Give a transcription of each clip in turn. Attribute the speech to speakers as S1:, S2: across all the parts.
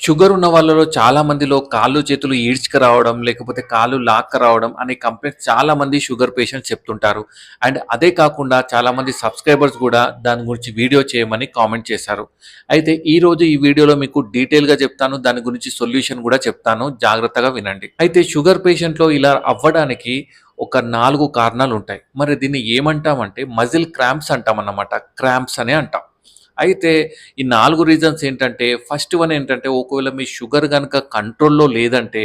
S1: Sugar ఉన్న వాళ్ళలో చాలా మందిలో కాళ్ళు, చేతులు ఈడ్చుకు రావడం, లేకపోతే కాళ్ళు లాక్క రావడం అనే కంప్లెయింట్స్ చాలా మంది షుగర్ పేషెంట్స్ చెప్తుంటారు. అండ్ అదే కాకుండా చాలామంది సబ్స్క్రైబర్స్ గూడా దాని గురించి వీడియో చేయమని కామెంట్ చేశారు. అయితే ఈరోజు ఈ వీడియోలో మీకు డీటెయిల్‌గా చెప్తాను. దాని గురించి సొల్యూషన్ గూడా చెప్తాను. జాగ్రత్తగా వినండి. అయితే షుగర్ పేషెంట్‌లో ఇలా అవ్వడానికి ఒక 4 కారణాలుంటాయి. మరి దీన్ని ఏమంటామంటే మజిల్ క్రాంప్స్ అంటామన్నమాట. క్రాంప్స్ అనే అంటాం. అయితే ఈ 4 రీజన్స్ ఏంటంటే, ఫస్ట్ వన్ ఏంటంటే, ఒకవేళ మీ షుగర్ గనక కంట్రోల్‌లో లేదంటే,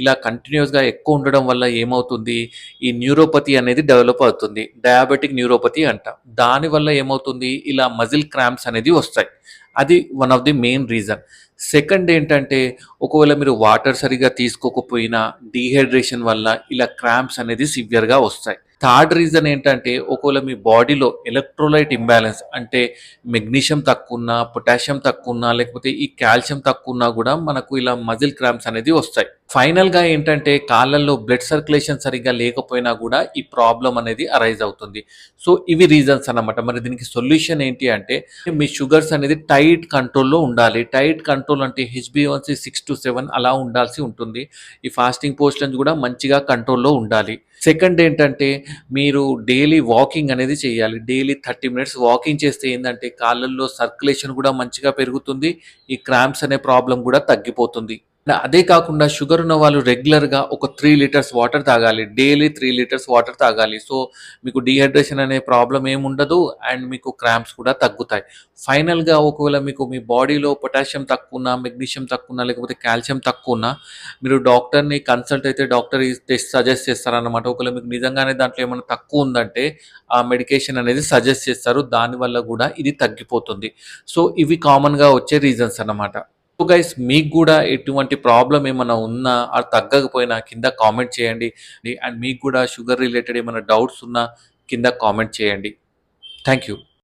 S1: ఇలా కంటిన్యూయస్‌గా ఎక్కువ ఉండడం వల్ల ఏమవుతుంది, ఈ న్యూరోపతి అనేది డెవలప్ అవుతుంది. డయాబెటిక్ న్యూరోపతి అంటాం. దానివల్ల ఏమవుతుంది, ఇలా మజిల్ క్రాంప్స్ అనేది వస్తాయి. అది one of the main reason. Second ఏంటంటే, ఒకవేళ మీరు వాటర్ సరిగ్గా తీసుకోకపోయినా, డీహైడ్రేషన్ వల్ల ఇలా క్రాంప్స్ అనేది సివియర్‌గా వస్తాయి. థర్డ్ రీజన్ ఏంటంటే, ఒకవేళ మీ బాడీలో ఎలక్ట్రోలైట్ ఇంబాలెన్స్ అంటే మెగ్నీషియం తక్కువున్నా, పొటాషియం తక్కువున్నా, లేకపోతే ఈ కాల్షియం తక్కువున్నా గూడా మనకు ఇలా మజిల్ క్రాంప్స్ అనేది వస్తాయి. ఫైనల్‌గా ఏంటంటే కాళ్ళల్లో బ్లడ్ సర్క్యులేషన్ సరిగ్గా లేకపోయినా గూడా ఈ ప్రాబ్లమ్ అనేది అరైజ్ అవుతుంది. సో, ఇవి రీజన్స్ అన్నమాట. మరి దీనికి సొల్యూషన్ ఏంటి అంటే మీ షుగర్స్ అనేది టైట్ కంట్రోల్‌లో ఉండాలి. టైట్ కంట్రోల్ అంటే హెచ్‌బీ1సీ 6-7 అలా ఉండాల్సి ఉంటుంది. ఈ ఫాస్టింగ్ పోస్ట్‌లను గూడా మంచిగా కంట్రోల్‌లో ఉండాలి. సెకండ్ ఏంటంటే మీరు డైలీ వాకింగ్ అనేది చేయాలి. డైలీ 30 మినిట్స్ వాకింగ్ చేస్తే ఏందంటే కాళ్ళల్లో సర్క్యులేషన్ గూడా మంచిగా పెరుగుతుంది. ఈ క్రాంప్స్ అనే ప్రాబ్లమ్ గూడా తగ్గిపోతుంది. అదే కాకుండా షుగర్ ఉన్న వాళ్ళు రెగ్యులర్‌గా ఒక 3 లీటర్స్ వాటర్ తాగాలి. డైలీ 3 లీటర్స్ వాటర్ తాగాలి. సో, మీకు డీహైడ్రేషన్ అనే ప్రాబ్లమ్ ఏముండదు. అండ్ మీకు క్రాంప్స్ కూడా తగ్గుతాయి. ఫైనల్‌గా ఒకవేళ మీకు మీ బాడీలో పొటాషియం తక్కువున్నా, మెగ్నీషియం తక్కువున్నా, లేకపోతే కాల్షియం తక్కువున్నా మీరు డాక్టర్‌ని కన్సల్ట్ అయితే డాక్టర్ ఈ టెస్ట్ సజెస్ట్ చేస్తారనమాట. ఒకవేళ మీకు నిజంగానే దాంట్లో ఏమన్నా తక్కువుందంటే ఆ మెడికేషన్ అనేది సజెస్ట్ చేస్తారు. దానివల్ల గూడా ఇది తగ్గిపోతుంది. సో, ఇవి కామన్‌గా వచ్చే రీజన్స్ అన్నమాట. సో గైస్ మీకు గూడా ఎటువంటి ప్రాబ్లమ్ ఏమన్నా ఉన్నా, అది తగ్గకపోయినా కింద కామెంట్ చేయండి. అండ్ మీకు గూడా షుగర్ రిలేటెడ్ ఏమైనా డౌట్స్ ఉన్నా కింద కామెంట్ చేయండి. Thank you.